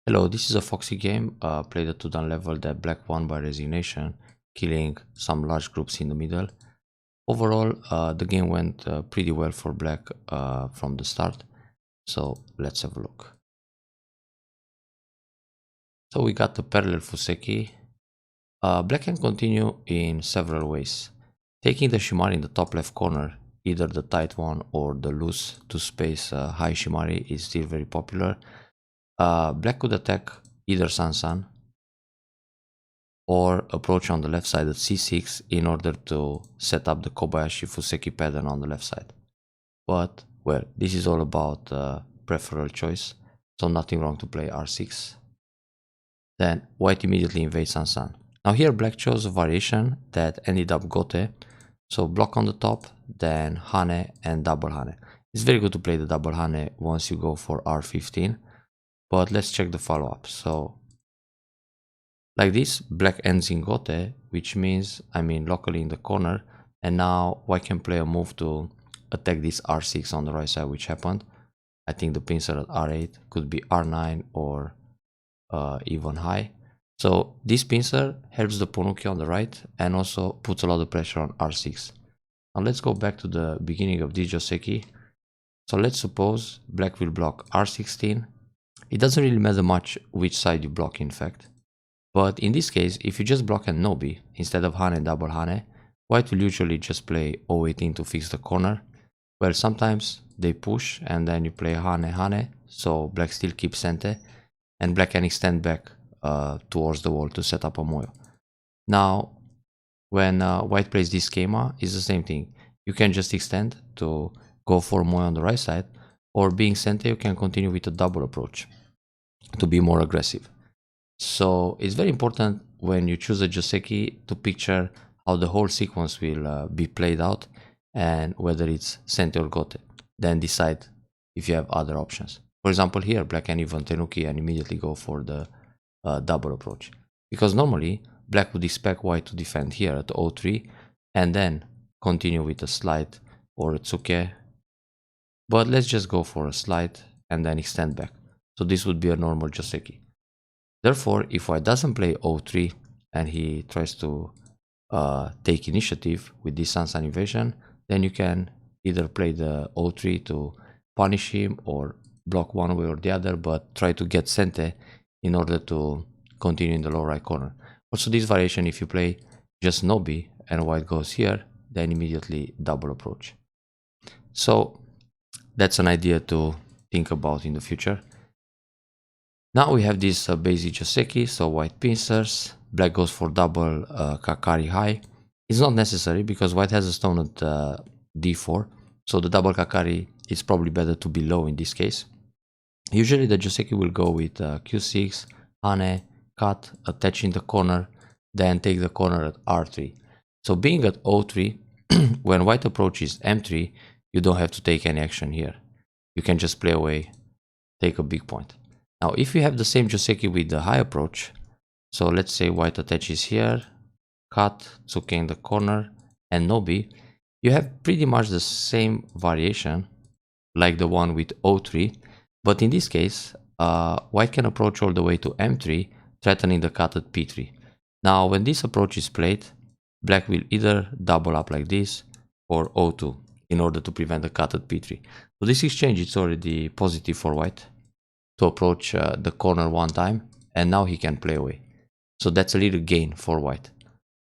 Hello, this is a Foxxy game, played at 2 down level that black won by resignation, killing some large groups in the middle. Overall, the game went pretty well for black from the start, so let's have a look. So we got the parallel Fuseki. Black can continue in several ways. Taking the Shimari in the top left corner, either the tight one or the loose to space high Shimari is still very popular. Black could attack either Sansan or approach on the left side at c6 in order to set up the Kobayashi Fuseki pattern on the left side. But, well, this is all about preferential choice, so nothing wrong to play r6. Then white immediately invades Sansan. Now here black chose a variation that ended up Gote, so block on the top, then Hane and double Hane. It's very good to play the double Hane once you go for r15, but let's check the follow-up. So like this, black ends in Gote, which means locally in the corner, and now white can play a move to attack this r6 on the right side, which happened. I think the pincer at r8 could be r9 or even high. So this pincer helps the Ponuki on the right and also puts a lot of pressure on r6. Now let's go back to the beginning of this Joseki. So let's suppose black will block r16. It doesn't really matter much which side you block, in fact. But in this case, if you just block and Nobi instead of Hane double Hane, white will usually just play O18 to fix the corner. Well, sometimes they push and then you play Hane Hane, so black still keeps Sente, and black can extend back towards the wall to set up a Moyo. Now, when white plays this schema, it's the same thing. You can just extend to go for Moyo on the right side, or being Sente, you can continue with a double approach to be more aggressive. So it's very important when you choose a Joseki to picture how the whole sequence will be played out and whether it's Sente or Gote. Then decide if you have other options. For example, here black can even Tenuki and immediately go for the double approach. Because normally black would expect white to defend here at O3 and then continue with a slide or a Tsuke. But let's just go for a slide and then extend back. So this would be a normal Joseki. Therefore, if white doesn't play O3 and he tries to take initiative with this Sansan invasion, then you can either play the O3 to punish him or block one way or the other, but try to get Sente in order to continue in the low right corner. Also this variation, if you play just Nobi and white goes here, then immediately double approach. So that's an idea to think about in the future. Now we have this basic Joseki, so white pincers, black goes for double Kakari high. It's not necessary because white has a stone at d4, so the double Kakari is probably better to be low in this case. Usually the Joseki will go with q6, Hane, cut, attach in the corner, then take the corner at r3. So being at o3, when white approaches m3, you don't have to take any action here. You can just play away, take a big point. Now, if you have the same Joseki with the high approach, so let's say white attaches here, cut, Tsuke in the corner, and Nobi, you have pretty much the same variation like the one with O3, but in this case, white can approach all the way to M3, threatening the cut at P3. Now, when this approach is played, black will either double up like this or O2 in order to prevent the cut at P3. So this exchange is already positive for white to approach the corner one time, and now he can play away. So that's a little gain for white,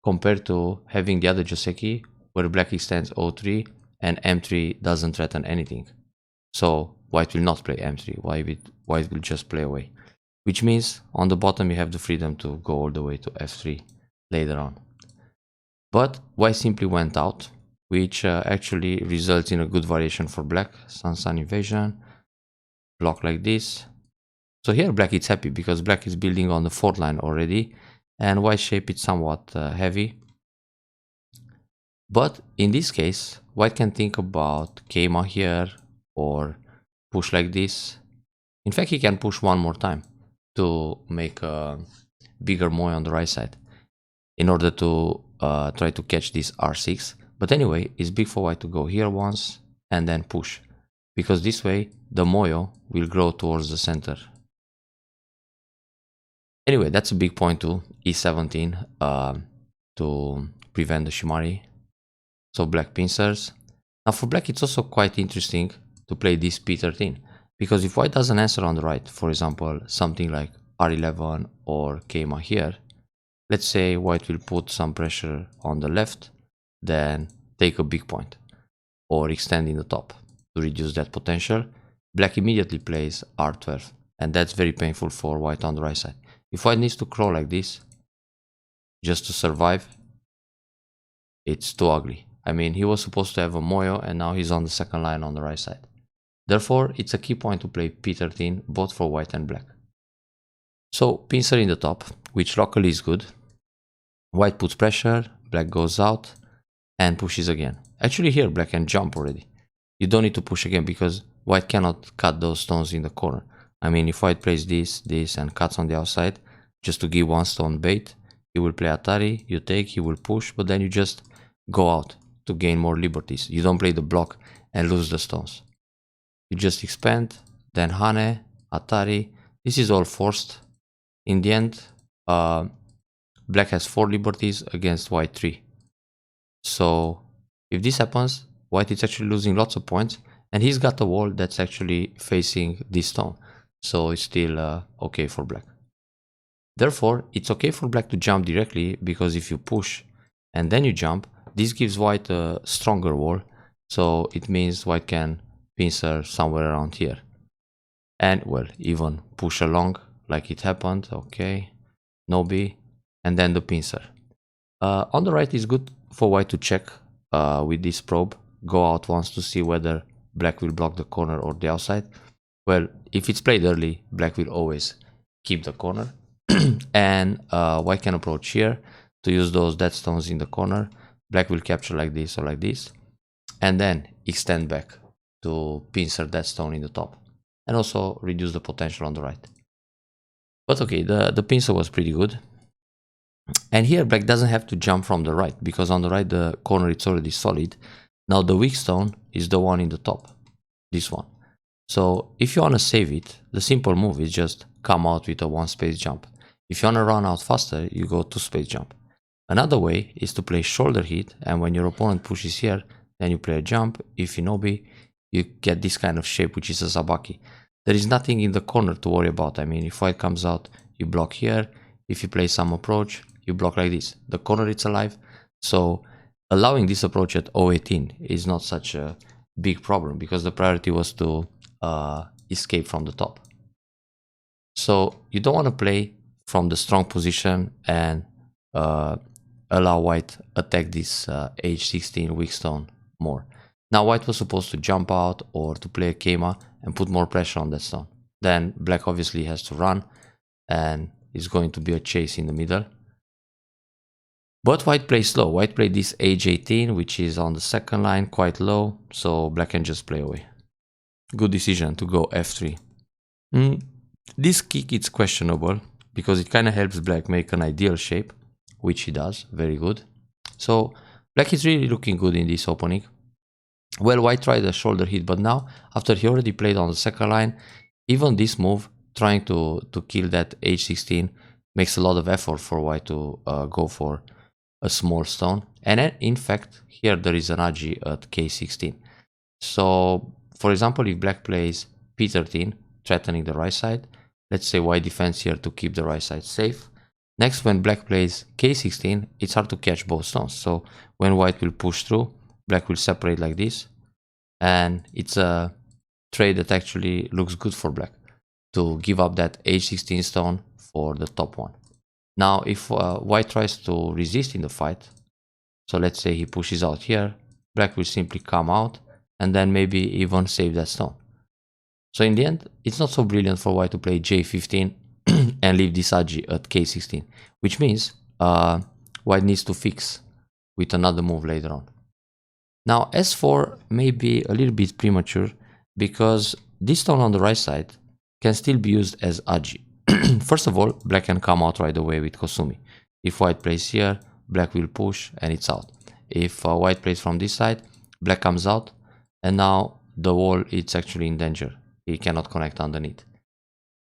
compared to having the other Joseki, where black extends O3 and M3 doesn't threaten anything. So white will not play M3, white will just play away. Which means on the bottom you have the freedom to go all the way to F3 later on. But white simply went out, which actually results in a good variation for black. Sansan invasion, block like this. So here black is happy because black is building on the 4th line already, and white shape is somewhat heavy. But in this case, white can think about Keima here or push like this. In fact, he can push one more time to make a bigger Moy on the right side in order to try to catch this r6. But anyway, it's big for white to go here once and then push, because this way the Moyo will grow towards the center. Anyway, that's a big point to e17 to prevent the shimari. So black pincers. Now for black, it's also quite interesting to play this p13, because if white doesn't answer on the right, for example, something like r11 or Keima here, let's say white will put some pressure on the left, then take a big point or extend in the top to reduce that potential. Black immediately plays r12, and that's very painful for white on the right side. If white needs to crawl like this just to survive, it's too ugly. I mean, he was supposed to have a moyo, and now he's on the second line on the right side. Therefore, it's a key point to play p13 both for white and black. So pincer in the top, which locally is good. White puts pressure, black goes out and pushes again. Actually here black can jump already. You don't need to push again because white cannot cut those stones in the corner. I mean, if white plays this and cuts on the outside just to give one stone bait, he will play Atari, you take, he will push, but then you just go out to gain more liberties. You don't play the block and lose the stones. You just expand, then Hane, Atari. This is all forced. In the end, black has 4 liberties against white 3. So if this happens, white is actually losing lots of points, and he's got a wall that's actually facing this stone. So it's still okay for black. Therefore, it's okay for black to jump directly, because if you push and then you jump, this gives white a stronger wall. So it means white can pincer somewhere around here. And well, even push along like it happened. Okay, no B, and then the pincer. On the right is good for white to check with this probe. Go out once to see whether black will block the corner or the outside. Well, if it's played early, black will always keep the corner. And white can approach here to use those dead stones in the corner. Black will capture like this or like this, and then extend back to pincer that stone in the top, and also reduce the potential on the right. But okay, the pincer was pretty good. And here black doesn't have to jump from the right, because on the right the corner it's already solid. Now the weak stone is the one in the top, this one. So if you want to save it, the simple move is just come out with a 1 space jump. If you want to run out faster, you go 2 space jump. Another way is to play shoulder hit, and when your opponent pushes here, then you play a jump. If you Inobi, you get this kind of shape, which is a Zabaki. There is nothing in the corner to worry about. I mean, if white comes out, you block here. If you play some approach, you block like this. The corner is alive, so allowing this approach at 018 is not such a big problem, because the priority was to escape from the top. So you don't want to play from the strong position and allow white attack this h16 weak stone more. Now white was supposed to jump out or to play a Keima and put more pressure on that stone. Then black obviously has to run, and it's going to be a chase in the middle. But white plays slow. White played this h18, which is on the second line, quite low, so black can just play away. Good decision to go f3. This kick is questionable, because it kind of helps black make an ideal shape, which he does, very good. So black is really looking good in this opening. Well, white tried a shoulder hit, but now, after he already played on the second line, even this move, trying to kill that h16, makes a lot of effort for white to go for a small stone. And in fact, here there is an agi at k16. So, for example, if black plays p13, threatening the right side, let's say white defends here to keep the right side safe. Next, when black plays k16, it's hard to catch both stones. So when white will push through, black will separate like this. And it's a trade that actually looks good for black, to give up that h16 stone for the top one. Now, if white tries to resist in the fight, so let's say he pushes out here, black will simply come out and then maybe even save that stone. So in the end, it's not so brilliant for white to play j15 and leave this agi at k16, which means white needs to fix with another move later on. Now s4 may be a little bit premature, because this stone on the right side can still be used as agi. First of all, black can come out right away with Kosumi. If white plays here, black will push and it's out. If white plays from this side, black comes out, and now the wall is actually in danger. He cannot connect underneath.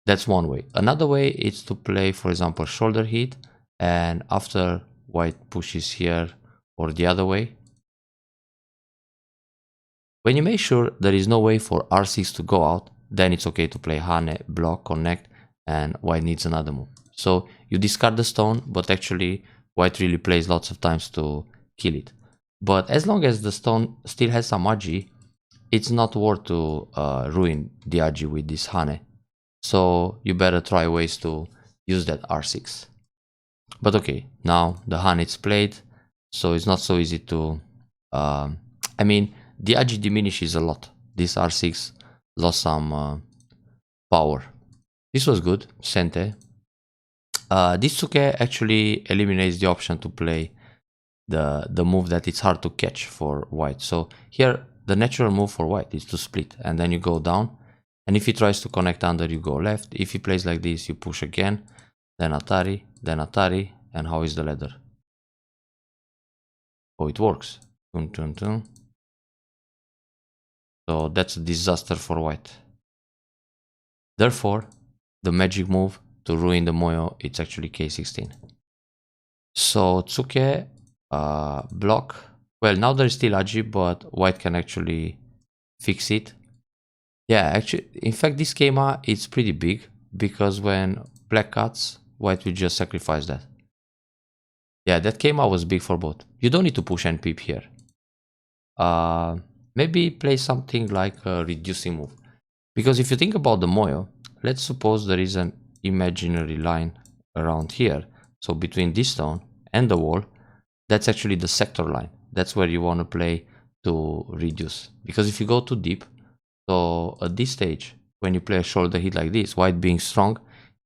That's one way. Another way is to play, for example, shoulder hit, and after white pushes here or the other way, when you make sure there is no way for r6 to go out, then it's okay to play Hane, block, connect, and white needs another move. So you discard the stone, but actually white really plays lots of times to kill it. But as long as the stone still has some agi, it's not worth to ruin the agi with this Hane. So you better try ways to use that r6. But okay, now the Hane is played, so it's not so easy to... I mean, the agi diminishes a lot. This r6 lost some power. This was good, Sente. This Tsuke actually eliminates the option to play the move that it's hard to catch for white. So here, the natural move for white is to split, and then you go down. And if he tries to connect under, you go left. If he plays like this, you push again, then Atari, and how is the ladder? Oh, it works. Tun, tun, tun. So that's a disaster for white. Therefore, the magic move to ruin the Moyo, it's actually K16. So Tsuke, block. Well, now there's still agi, but white can actually fix it. Yeah, actually, in fact, this Keima is pretty big, because when black cuts, white will just sacrifice that. Yeah, that Keima was big for both. You don't need to push and peep here. Maybe play something like a reducing move. Because if you think about the Moyo, let's suppose there is an imaginary line around here. So between this stone and the wall, that's actually the sector line. That's where you want to play to reduce. Because if you go too deep, so at this stage, when you play a shoulder hit like this, white being strong,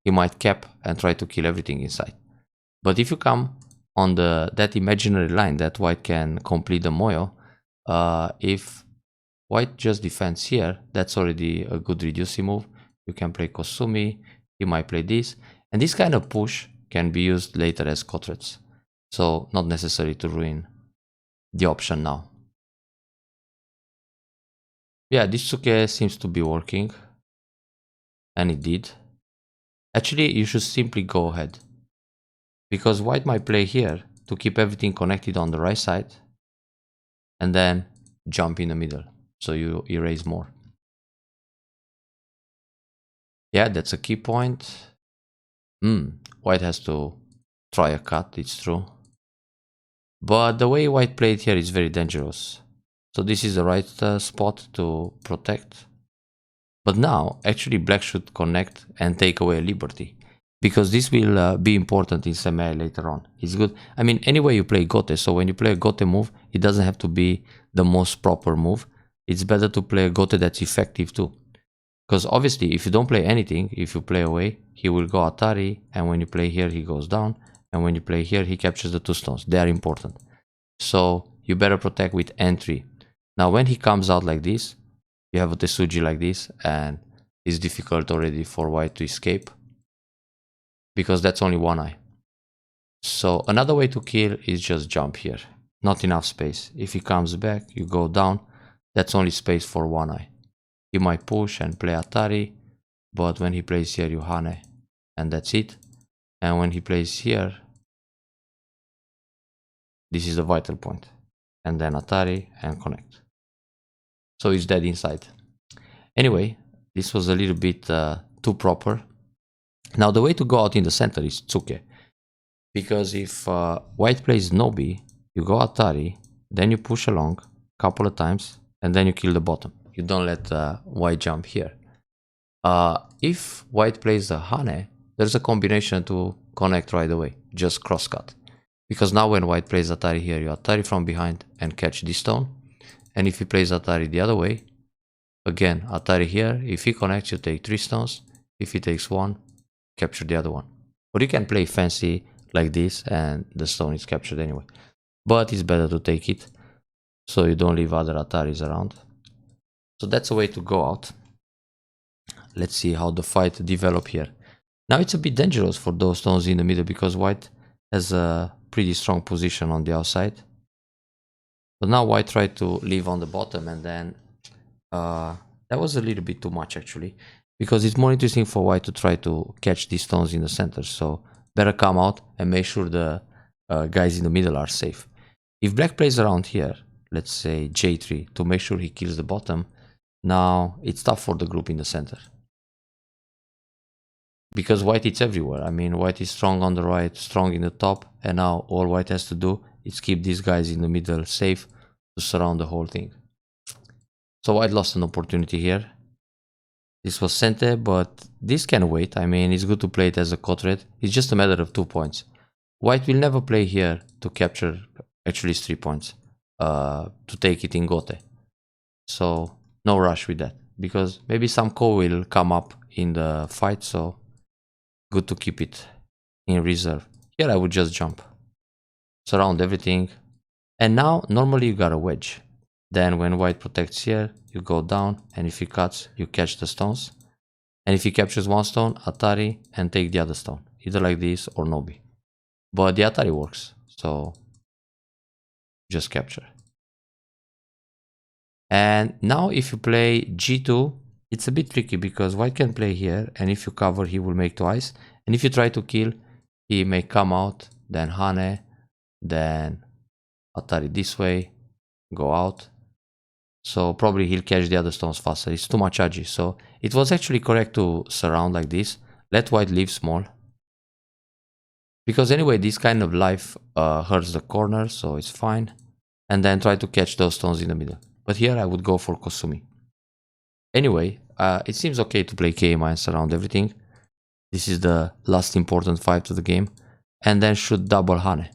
he might cap and try to kill everything inside. But if you come on that imaginary line that white can complete the Moyo, if white just defends here, that's already a good reducing move. You can play Kosumi, he might play this, and this kind of push can be used later as Kotrets. So not necessary to ruin the option now. Yeah, this Tsuke seems to be working, and it did. Actually, you should simply go ahead, because white might play here to keep everything connected on the right side, and then jump in the middle, so you erase more. Yeah, that's a key point. White has to try a cut, it's true. But the way white played here is very dangerous. So this is the right spot to protect. But now, actually, black should connect and take away a liberty. Because this will be important in semi later on. It's good. I mean, anyway you play Gote, so when you play a Gote move, it doesn't have to be the most proper move. It's better to play a Gote that's effective too. Because obviously, if you don't play anything, if you play away, he will go Atari, and when you play here, he goes down, and when you play here, he captures the two stones. They are important. So you better protect with entry. Now, when he comes out like this, you have a Tesuji like this, and it's difficult already for white to escape, because that's only one eye. So another way to kill is just jump here. Not enough space. If he comes back, you go down. That's only space for one eye. He might push and play Atari, but when he plays here, you Hane, and that's it. And when he plays here, this is the vital point. And then Atari and connect. So he's dead inside. Anyway, this was a little bit too proper. Now the way to go out in the center is Tsuke. Because if white plays Nobi, you go Atari, then you push along a couple of times, and then you kill the bottom. You don't let white jump here. If white plays the Hane, there's a combination to connect right away. Just crosscut. Because now when white plays Atari here, you Atari from behind and catch this stone. And if he plays Atari the other way, again, Atari here. If he connects, you take 3 stones. If he takes 1, capture the other one. Or you can play fancy like this and the stone is captured anyway. But it's better to take it, so you don't leave other Ataris around. So that's a way to go out. Let's see how the fight develops here. Now it's a bit dangerous for those stones in the middle, because white has a pretty strong position on the outside. But now white tried to leave on the bottom, and then that was a little bit too much actually. because it's more interesting for white to try to catch these stones in the center. So better come out and make sure the guys in the middle are safe. If black plays around here, let's say J3, to make sure he kills the bottom, now it's tough for the group in the center. Because white is everywhere. I mean, white is strong on the right, strong in the top, and now all white has to do is keep these guys in the middle safe to surround the whole thing. So white lost an opportunity here. This was center, but this can wait. I mean, it's good to play it as a cut red. It's just a matter of 2 points. White will never play here to capture, actually it's 3 points, to take it in gote. So no rush with that, because maybe some call will come up in the fight, so good to keep it in reserve. Here I would just jump, surround everything, and now normally you got a wedge. Then when white protects here, you go down, and if he cuts, you catch the stones. And if he captures one stone, Atari, and take the other stone, either like this or Nobi. But the Atari works, so just capture. And now if you play G2, it's a bit tricky because white can play here, and if you cover, he will make twice. And if you try to kill, he may come out, then Hane, then Atari this way, go out. So probably he'll catch the other stones faster. It's too much agi. So it was actually correct to surround like this. Let white leave small. Because anyway, this kind of life hurts the corner, so it's fine. And then try to catch those stones in the middle. But here I would go for Kosumi. Anyway, it seems okay to play KMI and surround everything. This is the last important fight to the game. And then should double Hane.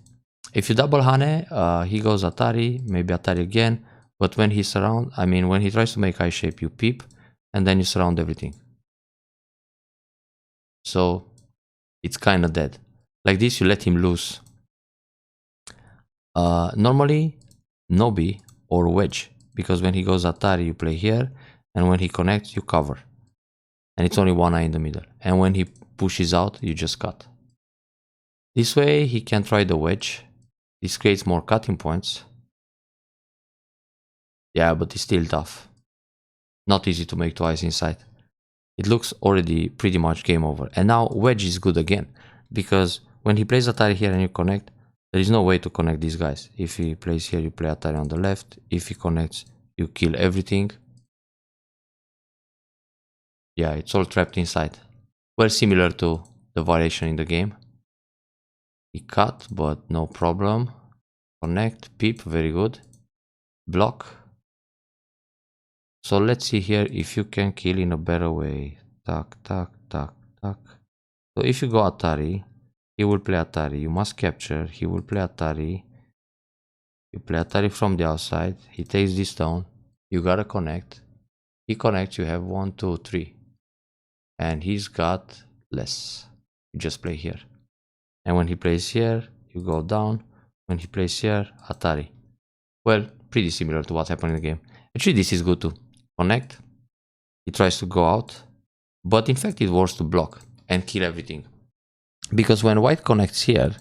If you double Hane, he goes Atari, maybe Atari again. But when he surround, I mean, when he tries to make eye shape, you peep, and then you surround everything. So it's kind of dead. Like this, you let him loose. Normally, Nobi or wedge, because when he goes Atari, you play here, and when he connects, you cover. And it's only one eye in the middle. And when he pushes out, you just cut. This way, he can try the wedge. This creates more cutting points. Yeah, but it's still tough. Not easy to make twice inside. It looks already pretty much game over. And now wedge is good again, because when he plays Atari here and you connect, there is no way to connect these guys. If he plays here, you play Atari on the left. If he connects, you kill everything. Yeah, it's all trapped inside. Well, similar to the variation in the game. He cut, but no problem. Connect, peep, very good. Block. So let's see here if you can kill in a better way. Tac, tac, tac, tac. So if you go Atari, he will play Atari. You must capture. He will play Atari. You play Atari from the outside. He takes this down. You gotta connect. He connects. You have 1, 2, 3. And he's got less. You just play here. And when he plays here, you go down. When he plays here, Atari. Well, pretty similar to what happened in the game. Actually, this is good too. Connect. He tries to go out. But in fact, it works to block and kill everything. Because when white connects here,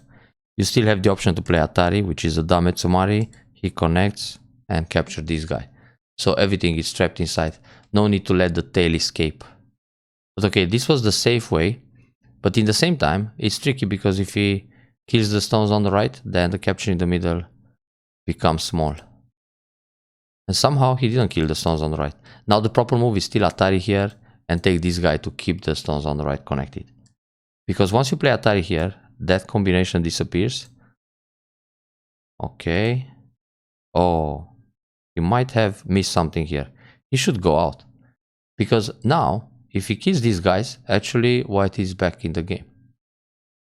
you still have the option to play Atari, which is a Dame Tsumari. He connects and capture this guy. So everything is trapped inside. No need to let the tail escape. But okay, this was the safe way. But in the same time, it's tricky because if he kills the stones on the right, then the capture in the middle becomes small. And somehow he didn't kill the stones on the right. Now the proper move is still Atari here and take this guy to keep the stones on the right connected. Because once you play Atari here, that combination disappears. Okay. Oh, he might have missed something here. He should go out. Because now, if he kills these guys, actually white is back in the game.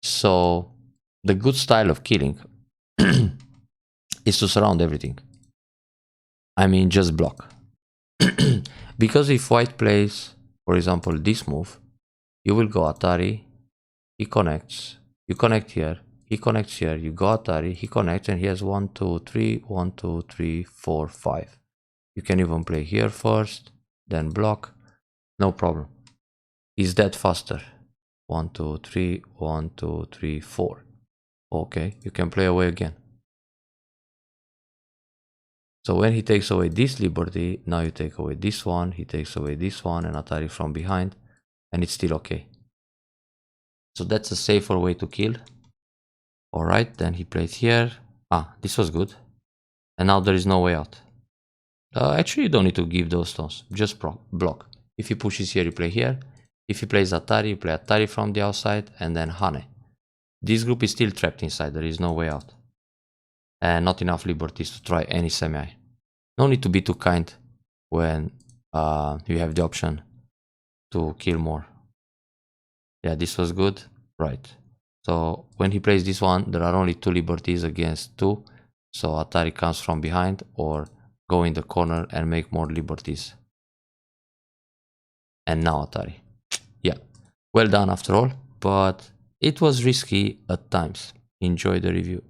So the good style of killing is to surround everything. I mean, just block. Because if white plays, for example, this move, you will go Atari, he connects, you connect here, he connects here, you go Atari, he connects, and he has 1, 2, 3, 1, 2, 3, 4, 5. You can even play here first, then block, no problem. Is that faster? 1, 2, 3, 1, 2, 3, 4. Okay, you can play away again. So when he takes away this liberty, now you take away this one, he takes away this one, and Atari from behind. and it's still okay. So that's a safer way to kill. Alright, then he played here. Ah, this was good. And now there is no way out. Actually, you don't need to give those stones. Just block. If he pushes here, you play here. If he plays Atari, you play Atari from the outside, and then Hane. This group is still trapped inside. There is no way out. And not enough liberties to try any semi. No need to be too kind when you have the option to kill more. Yeah, this was good. Right. So when he plays this one, there are only 2 liberties against 2. So Atari comes from behind or go in the corner and make more liberties. And now Atari. Yeah, well done after all, but it was risky at times. Enjoy the review.